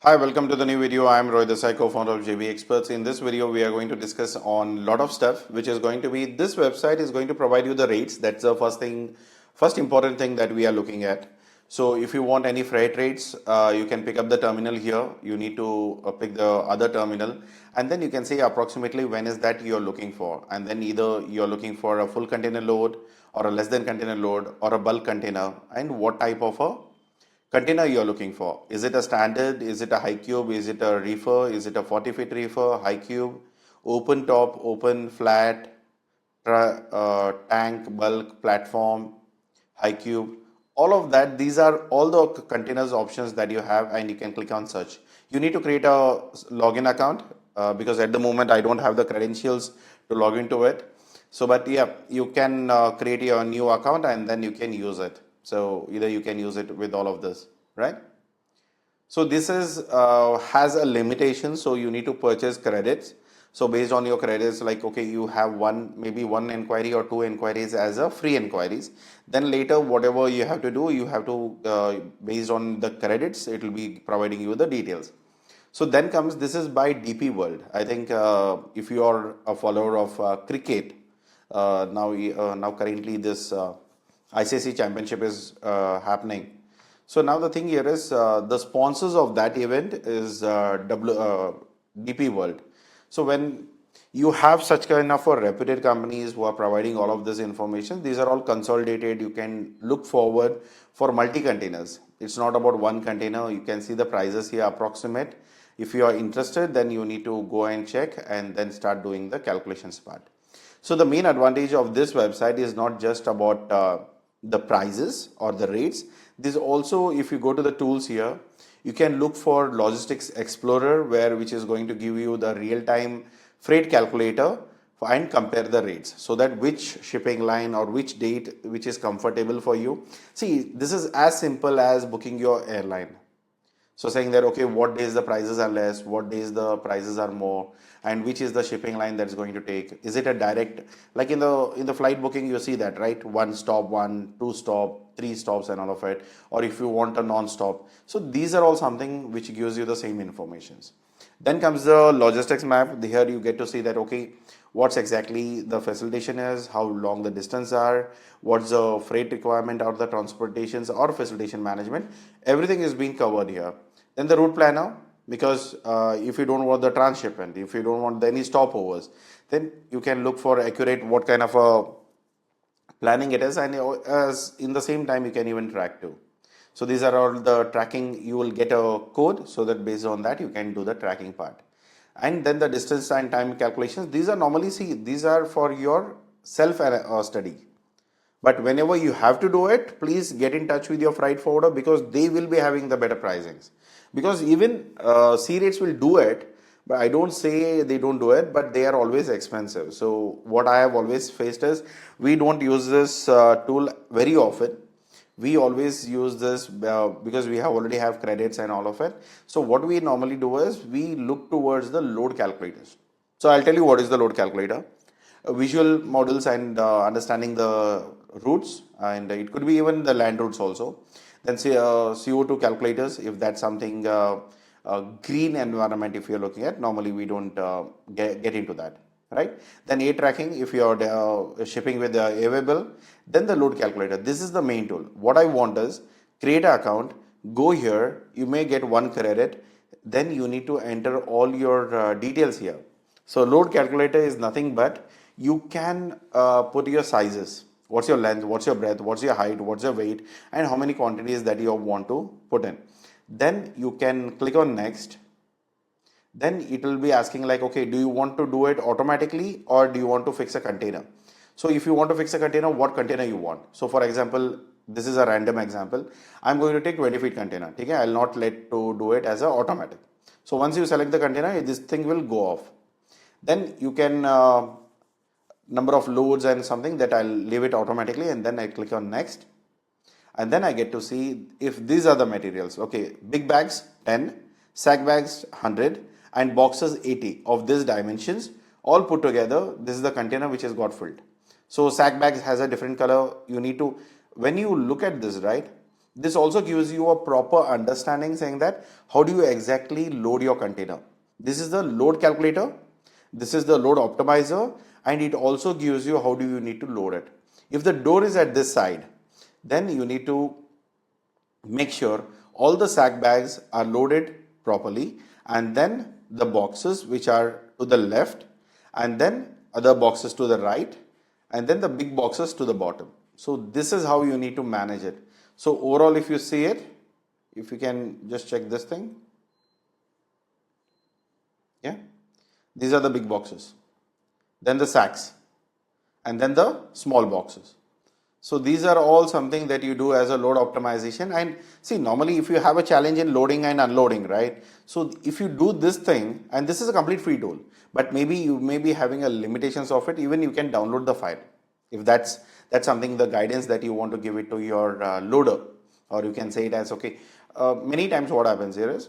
Hi, welcome to the new video. I am Rohit, Desai, co-founder of JB Experts. In this video, we are going to discuss on lot of stuff, which is going to be this website is going to provide you the rates. That's the first important thing that we are looking at. So if you want any freight rates, you can pick up the terminal here. You need to pick the other terminal, and then you can say approximately when is that you're looking for, and then either you're looking for a full container load or a less than container load or a bulk container, and what type of a container you're looking for. Is it a standard? Is it a high cube? Is it a reefer? Is it a 40 feet reefer, high cube, open top, open, flat, tank, bulk, platform, high cube? All of that, these are all the containers options that you have, and you can click on search. You need to create a login account because at the moment I don't have the credentials to log into it. So, but yeah, you can create your new account and then you can use it. So either you can use it with all of this, right? So this is has a limitation. So you need to purchase credits. So based on your credits, like okay, you have maybe one inquiry or two inquiries as a free inquiries. Then later, whatever you have to do, you have to based on the credits, it will be providing you the details. So then comes this is by DP World. I think if you are a follower of cricket, now currently this ICC championship is happening. So now the thing here is the sponsors of that event is DP World. So when you have such kind of a reputed companies who are providing all of this information, these are all consolidated. You can look forward for multi containers. It's not about one container. You can see the prices here approximate. If you are interested, then you need to go and check and then start doing the calculations part. So the main advantage of this website is not just about the prices or the rates. This also, if you go to the tools here, you can look for Logistics Explorer, which is going to give you the real-time freight calculator and compare the rates, so that which shipping line or which date which is comfortable for you. See, this is as simple as booking your airline. So saying that okay, what days the prices are less, what days the prices are more, and which is the shipping line that's going to take. Is it a direct, like in the flight booking you see that, right? One stop, one, two stop, three stops and all of it, or if you want a non-stop. So these are all something which gives you the same informations. Then comes the logistics map. Here you get to see that okay, what's exactly the facilitation is, how long the distance are, what's the freight requirement or the transportations or facilitation management. Everything is being covered here. Then the route planner, because if you don't want the transshipment, if you don't want any stopovers, then you can look for accurate what kind of a planning it is, and as in the same time you can even track too. So these are all the tracking. You will get a code so that based on that you can do the tracking part. And then the distance and time calculations, these are normally, see, these are for your self study. But whenever you have to do it, please get in touch with your freight forwarder because they will be having the better pricings. Because even sea rates will do it, but I don't say they don't do it, but they are always expensive. So what I have always faced is we don't use this tool very often. We always use this because we already have credits and all of it. So what we normally do is we look towards the load calculators. So I'll tell you what is the load calculator. Visual models and understanding the routes, and it could be even the land routes also. Then say CO2 calculators, if that's something green environment, if you're looking at, normally we don't get into that, right? Then A tracking, if you're shipping with the available, then the load calculator. This is the main tool. What I want is create an account, go here, you may get one credit, then you need to enter all your details here. So load calculator is nothing but you can put your sizes. What's your length, what's your breadth, what's your height, what's your weight, and how many quantities that you want to put in. Then you can click on next. Then it will be asking like, okay, do you want to do it automatically or do you want to fix a container? So if you want to fix a container, what container you want? So for example, this is a random example. I'm going to take 20 feet container. Okay, I'll not let to do it as a automatic. So once you select the container, this thing will go off. Then you can number of loads and something that I'll leave it automatically, and then I click on next, and then I get to see if these are the materials. Okay, big bags 10, sack bags 100, and boxes 80 of these dimensions all put together. This is the container which has got filled. So sack bags has a different color. You need to, when you look at this, right, This also gives you a proper understanding saying that how do you exactly load your container. This is the load calculator, this is the load optimizer, and it also gives you how do you need to load it. If the door is at this side, then you need to make sure all the sack bags are loaded properly, and then the boxes which are to the left, and then other boxes to the right, and then the big boxes to the bottom. So this is how you need to manage it. So overall, if you see it, if you can just check this thing, yeah, these are the big boxes, then the sacks, and then the small boxes. So these are all something that you do as a load optimization. And see, normally if you have a challenge in loading and unloading, right? So if you do this thing, and this is a complete free tool, but maybe you may be having a limitations of it. Even you can download the file if that's something, the guidance that you want to give it to your loader, or you can say it as okay. Many times what happens here is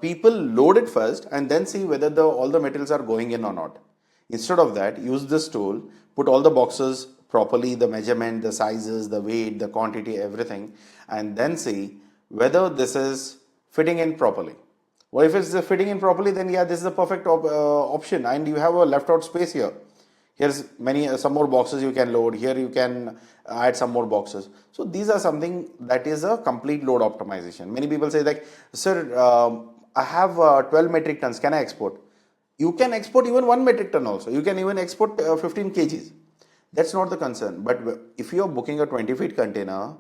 people load it first and then see whether all the materials are going in or not. Instead of that, use this tool, put all the boxes properly, the measurement, the sizes, the weight, the quantity, everything, and then see whether this is fitting in properly. Well, if it's fitting in properly, then yeah, this is the perfect option, and you have a left out space here. Here's some more boxes you can load. Here you can add some more boxes. So these are something that is a complete load optimization. Many people say like, sir, I have 12 metric tons. Can I export? You can export even 1 metric ton also. You can even export 15 kgs. That's not the concern. But if you are booking a 20 feet container,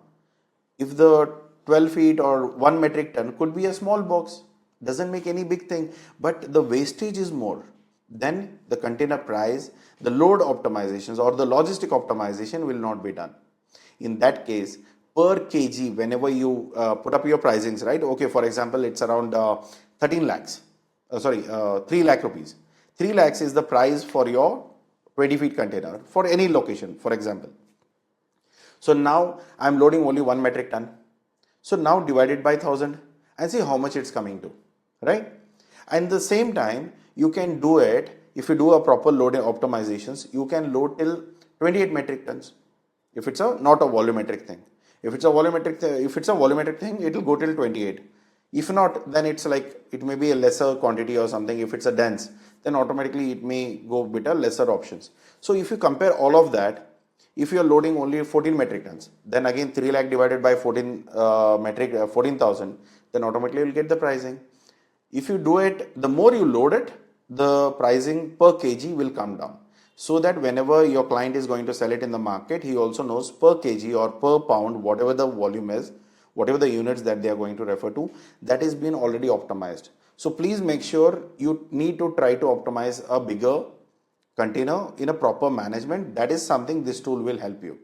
if the 12 feet or 1 metric ton could be a small box, doesn't make any big thing, but the wastage is more, then the container price, the load optimizations or the logistic optimization will not be done. In that case, per kg, whenever you put up your pricings, right? Okay, for example, it's around 13 lakhs, 3 lakh rupees. 3 lakhs is the price for your 20 feet container for any location, for example. So now I'm loading only 1 metric ton. So now divided by 1000 and see how much it's coming to, right? And the same time, you can do it, if you do a proper load optimizations, you can load till 28 metric tons. If it's not a volumetric thing. If it's a volumetric thing, it will go till 28. If not, then it's like, it may be a lesser quantity or something. If it's a dense, then automatically it may go bit a lesser options. So if you compare all of that, if you are loading only 14 metric tons, then again 3 lakh divided by 14,000, then automatically you'll get the pricing. If you do it, the more you load it, the pricing per kg will come down. So that whenever your client is going to sell it in the market, he also knows per kg or per pound, whatever the volume is, whatever the units that they are going to refer to, that is been already optimized. So please make sure you need to try to optimize a bigger container in a proper management. That is something this tool will help you.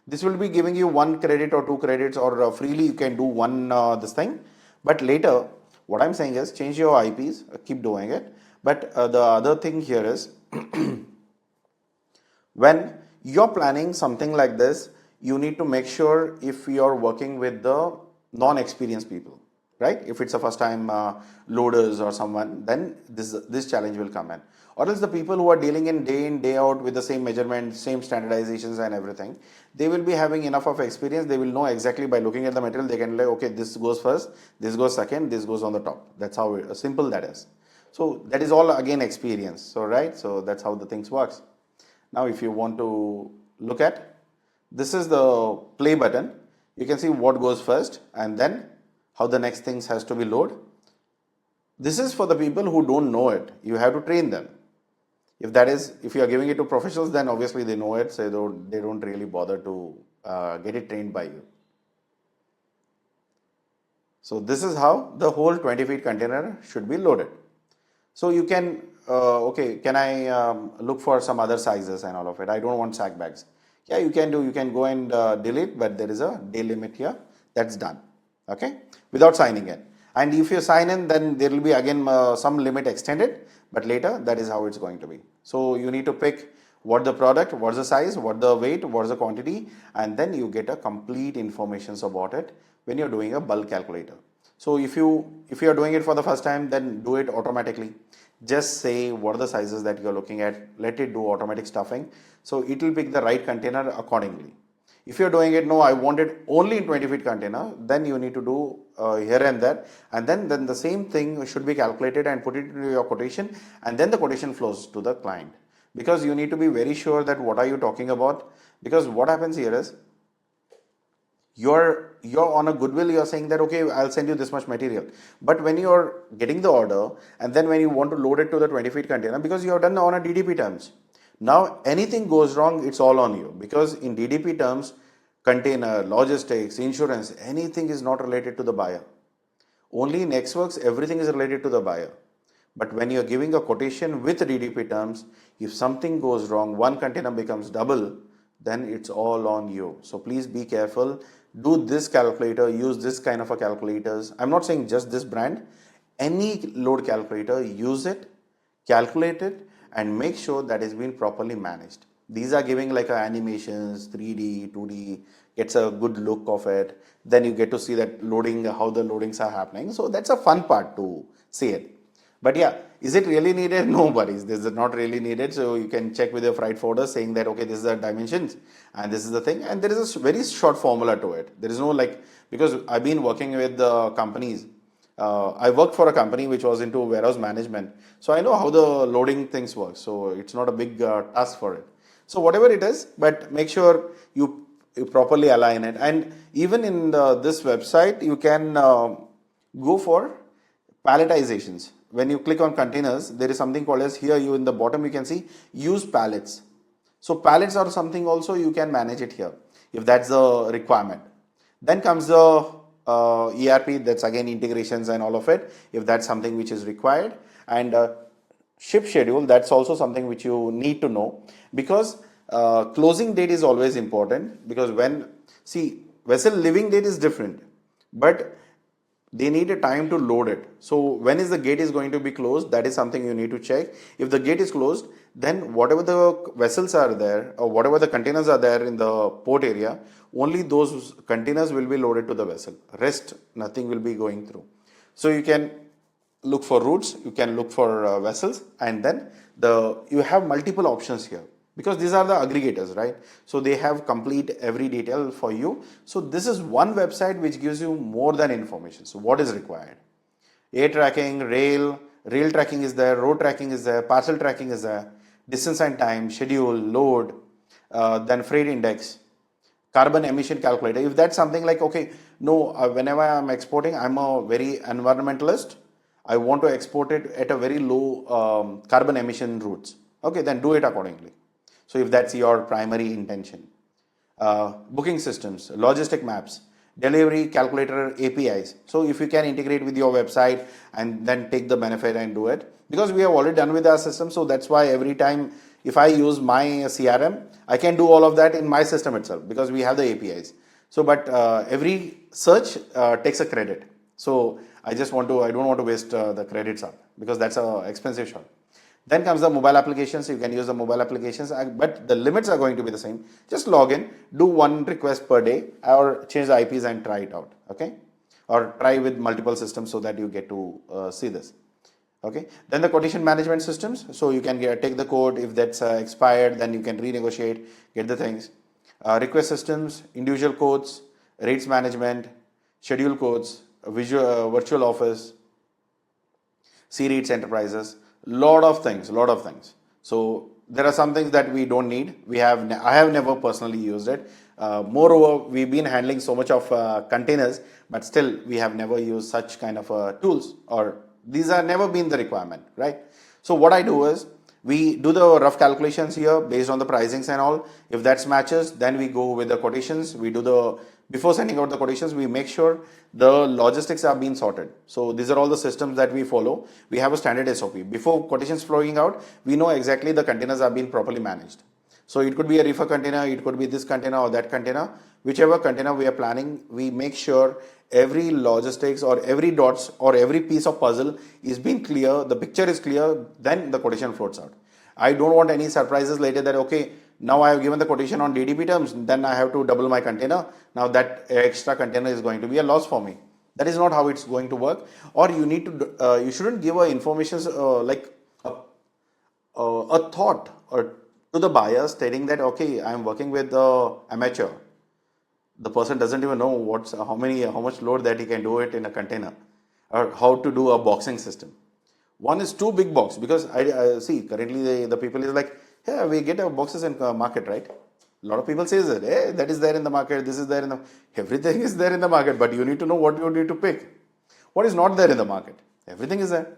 This will be giving you 1 credit or 2 credits, or freely you can do one this thing. But later, what I'm saying is change your IPs, keep doing it. But the other thing here is when you're planning something like this, you need to make sure if you're working with the non-experienced people, right? If it's a first time loaders or someone, then this challenge will come in. Or else the people who are dealing in day out with the same measurement, same standardizations and everything, they will be having enough of experience. They will know exactly by looking at the material, they can like, okay, this goes first, this goes second, this goes on the top. That's how simple that is. So that is all again experience. So right, so that's how the things works. Now if you want to look at, this is the play button. You can see what goes first and then how the next things has to be loaded. This is for the people who don't know it. You have to train them. If you are giving it to professionals, then obviously they know it, so they don't really bother to get it trained by you. So this is how the whole 20 feet container should be loaded. So you can, okay, can I look for some other sizes and all of it? I don't want sack bags. Yeah, you can go and delete, but there is a day limit here. That's done, okay, without signing in. And if you sign in, then there will be again some limit extended, but later that is how it's going to be. So you need to pick what the product, what's the size, what the weight, what's the quantity, and then you get a complete information about it when you're doing a bulk calculator. So if you are doing it for the first time, then do it automatically. Just say what are the sizes that you're looking at, let it do automatic stuffing. So it will pick the right container accordingly. If you're doing it, no, I want it only in 20 feet container, then you need to do here and there. And then the same thing should be calculated and put it into your quotation. And then the quotation flows to the client. Because you need to be very sure that what are you talking about. Because what happens here is, you're on a goodwill, you're saying that okay, I'll send you this much material, but when you're getting the order and then when you want to load it to the 20 feet container, because you have done on a DDP terms, now anything goes wrong, it's all on you, because in DDP terms, container, logistics, insurance, anything is not related to the buyer. Only in Xworks, everything is related to the buyer. But when you're giving a quotation with DDP terms, if something goes wrong, one container becomes double, then it's all on you. So please be careful. Do this calculator, use this kind of a calculators. I'm not saying just this brand. Any load calculator, use it, calculate it, and make sure that it's been properly managed. These are giving like animations, 3D, 2D, gets a good look of it. Then you get to see that loading, how the loadings are happening. So that's a fun part to see it. But yeah, is it really needed? No worries. This is not really needed. So you can check with your freight forwarder saying that, okay, this is the dimensions and this is the thing. And there is a very short formula to it. There is no like, because I've been working with the companies. I worked for a company which was into warehouse management. So I know how the loading things work. So it's not a big task for it. So whatever it is, but make sure you properly align it. And even in this website, you can go for palletizations. When you click on containers, there is something called as, here you in the bottom you can see use pallets. So pallets are something also you can manage it here if that's the requirement. Then comes the ERP, that's again integrations and all of it, if that's something which is required. And ship schedule, that's also something which you need to know, because closing date is always important, because when, see, vessel living date is different, but they need a time to load it. So when is the gate is going to be closed, that is something you need to check. If the gate is closed, then whatever the vessels are there or whatever the containers are there in the port area, only those containers will be loaded to the vessel. Rest, nothing will be going through. So you can look for routes, you can look for vessels, and then you have multiple options here, because these are the aggregators, right? So they have complete every detail for you. So this is one website which gives you more than information. So what is required? Air tracking, rail tracking is there, road tracking is there, parcel tracking is there, distance and time, schedule, load, then freight index, carbon emission calculator. If that's something like, okay, no, whenever I'm exporting, I'm a very environmentalist, I want to export it at a very low carbon emission routes. Okay, then do it accordingly. So if that's your primary intention. Booking systems, logistic maps, delivery calculator APIs. So if you can integrate with your website and then take the benefit and do it, because we have already done with our system. So that's why every time if I use my CRM, I can do all of that in my system itself, because we have the APIs. So, but every search takes a credit. So I don't want to waste the credits up, because that's an expensive shot. Then comes the mobile applications. You can use the mobile applications, but the limits are going to be the same. Just log in, do one request per day, or change the IPs and try it out. Okay, or try with multiple systems so that you get to see this. Okay, then the quotation management systems. So you can take the quote, if that's expired, then you can renegotiate, get the things. Request systems, individual quotes, rates management, schedule quotes, virtual office, C-Rates enterprises. Lot of things. So there are some things that we don't need. I have never personally used it. Moreover, we've been handling so much of containers, but still we have never used such kind of tools, or these have never been the requirement, right? So what I do is, we do the rough calculations here based on the pricings and all. If that matches, then we go with the quotations. Before sending out the quotations, we make sure the logistics are being sorted. So these are all the systems that we follow. We have a standard SOP. Before quotations flowing out, we know exactly the containers are being properly managed. So it could be a reefer container, it could be this container or that container. Whichever container we are planning, we make sure every logistics or every dots or every piece of puzzle is being clear, the picture is clear, then the quotation floats out. I don't want any surprises later that, okay, now I have given the quotation on DDP terms, then I have to double my container. Now that extra container is going to be a loss for me. That is not how it's going to work. Or you shouldn't give a information like a thought or to the buyer stating that, okay, I am working with the amateur. The person doesn't even know how much load that he can do it in a container, or how to do a boxing system. One is too big box, because I see currently the people is like, yeah, we get our boxes in market, right? A lot of people says that, hey, that is there in the market, this is there in the, everything is there in the market, but you need to know what you need to pick. What is not there in the market? Everything is there.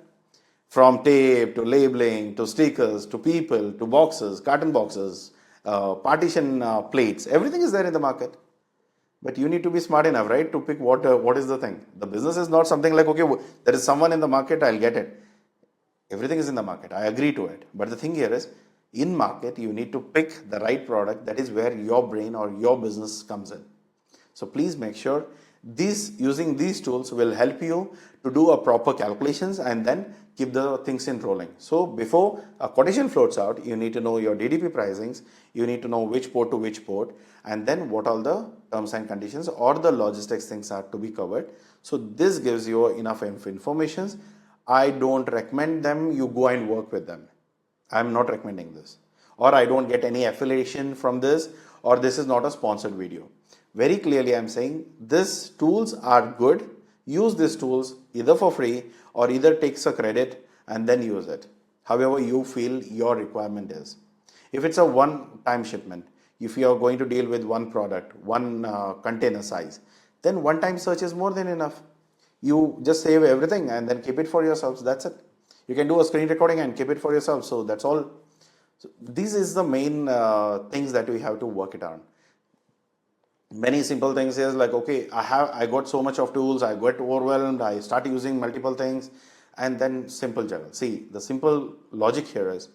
From tape to labeling to stickers to people to boxes, carton boxes, partition plates, everything is there in the market. But you need to be smart enough, right, to pick what is the thing. The business is not something like, okay, there is someone in the market, I'll get it. Everything is in the market. I agree to it. But the thing here is, in market, you need to pick the right product. That is where your brain or your business comes in. So please make sure using these tools will help you to do a proper calculations and then keep the things in rolling. So before a quotation floats out, you need to know your DDP pricings, you need to know which port to which port, and then what all the terms and conditions or the logistics things are to be covered. So this gives you enough information. I don't recommend them, you go and work with them. I'm not recommending this. Or I don't get any affiliation from this, or this is not a sponsored video. Very clearly, I'm saying these tools are good. Use these tools either for free or either takes a credit and then use it. However, you feel your requirement is. If it's a one-time shipment, if you are going to deal with one product, one container size, then one-time search is more than enough. You just save everything and then keep it for yourselves. That's it. You can do a screen recording and keep it for yourself. So that's all. So this is the main things that we have to work it on. Many simple things is like, okay, I got so much of tools, I got overwhelmed, I start using multiple things, and then simple juggle. See, the simple logic here is,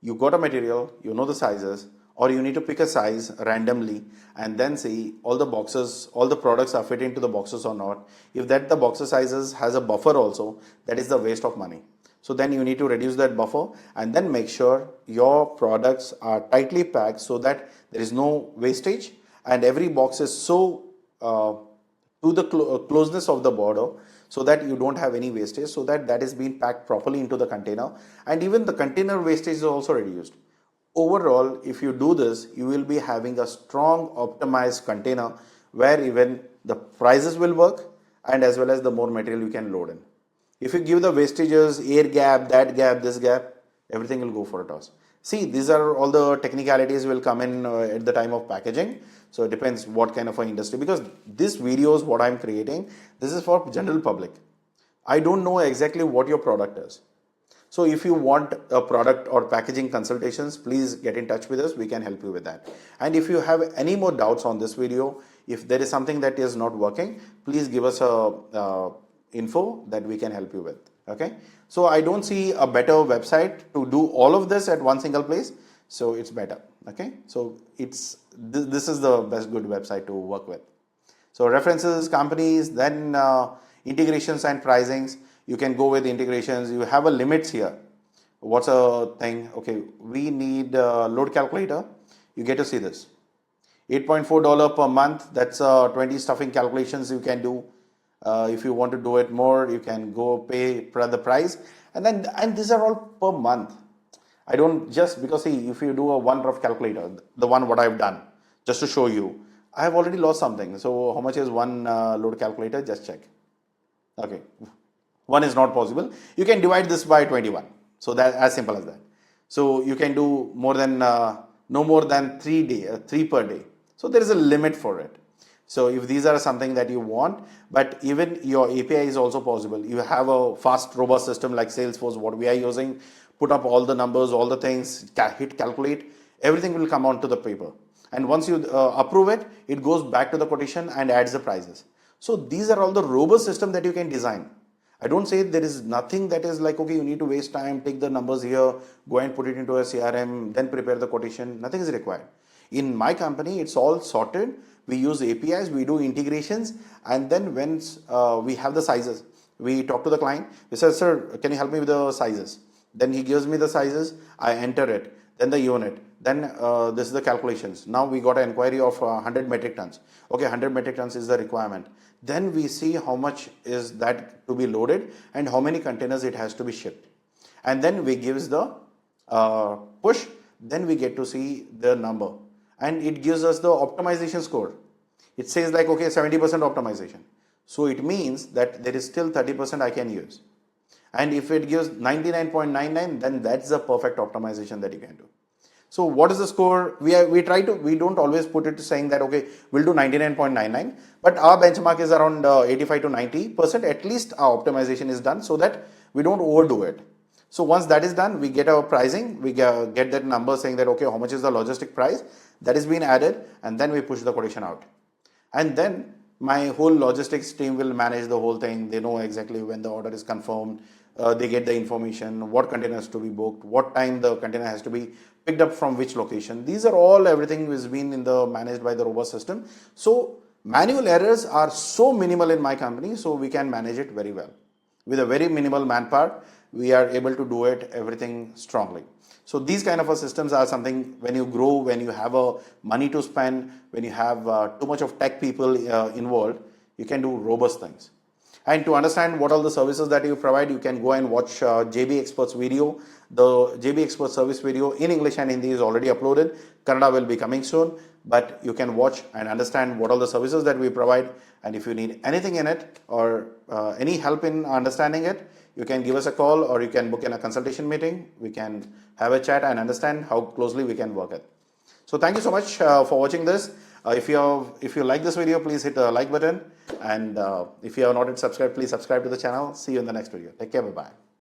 you got a material, you know the sizes, or you need to pick a size randomly and then see all the boxes, all the products are fit into the boxes or not. If that the boxes sizes has a buffer also, that is the waste of money. So then you need to reduce that buffer and then make sure your products are tightly packed so that there is no wastage and every box is so to the closeness of the border, so that you don't have any wastage, so that that is being packed properly into the container, and even the container wastage is also reduced. Overall, if you do this, you will be having a strong optimized container where even the prices will work and as well as the more material you can load in. If you give the wastages, air gap, that gap, this gap, everything will go for a toss. See, these are all the technicalities will come in at the time of packaging. So it depends what kind of an industry, because this videos what I'm creating, this is for general public. I don't know exactly what your product is. So if you want a product or packaging consultations, please get in touch with us. We can help you with that. And if you have any more doubts on this video, if there is something that is not working, please give us a info that we can help you with. Okay. So I don't see a better website to do all of this at one single place. So it's better. Okay. So this is the best good website to work with. So references, companies, then integrations and pricings. You can go with integrations. You have a limits here. What's a thing? Okay, we need a load calculator. You get to see this. $8.4 per month. That's 20 stuffing calculations you can do. If you want to do it more, you can go pay per the price. And these are all per month. I don't just, because see, if you do a one rough calculator, the one what I've done, just to show you, I have already lost something. So how much is one load calculator? Just check. Okay. One is not possible. You can divide this by 21. So that as simple as that. So you can do more than no more than 3 per day. So there is a limit for it. So if these are something that you want, but even your API is also possible. You have a fast, robust system like Salesforce, what we are using, put up all the numbers, all the things, hit calculate, everything will come onto the paper. And once you approve it, it goes back to the quotation and adds the prices. So these are all the robust system that you can design. I don't say there is nothing that is like, okay, you need to waste time, take the numbers here, go and put it into a CRM, then prepare the quotation. Nothing is required. In my company, it's all sorted. We use APIs, we do integrations, and then when we have the sizes, we talk to the client. We say, sir, can you help me with the sizes? Then he gives me the sizes, I enter it, then the unit, then this is the calculations. Now we got an inquiry of 100 metric tons. Okay, 100 metric tons is the requirement. Then we see how much is that to be loaded and how many containers it has to be shipped. And then we gives the push, then we get to see the number. And it gives us the optimization score. It says like, okay, 70% optimization. So it means that there is still 30% I can use. And if it gives 99.99, then that's the perfect optimization that you can do. So what is the score? We don't always put it to saying that, okay, we'll do 99.99, but our benchmark is around 85 to 90%. At least our optimization is done so that we don't overdo it. So once that is done, we get our pricing, we get that number saying that, okay, how much is the logistic price that is being added, and then we push the quotation out. And then my whole logistics team will manage the whole thing. They know exactly when the order is confirmed. They get the information, what container has to be booked, what time the container has to be picked up from which location. These are all everything is being managed by the robust system. So manual errors are so minimal in my company, so we can manage it very well. With a very minimal manpower, we are able to do it everything strongly. So these kind of systems are something when you grow, when you have money to spend, when you have too much of tech people involved, you can do robust things. And to understand what all the services that you provide, you can go and watch JB Experts video. The JB Expert service video in English and Hindi is already uploaded. Kannada will be coming soon, but you can watch and understand what all the services that we provide. And if you need anything in it or any help in understanding it, you can give us a call or you can book in a consultation meeting. We can have a chat and understand how closely we can work it. So thank you so much for watching this. If you like this video, please hit the like button. And if you have not yet subscribed, please subscribe to the channel. See you in the next video. Take care. Bye-bye.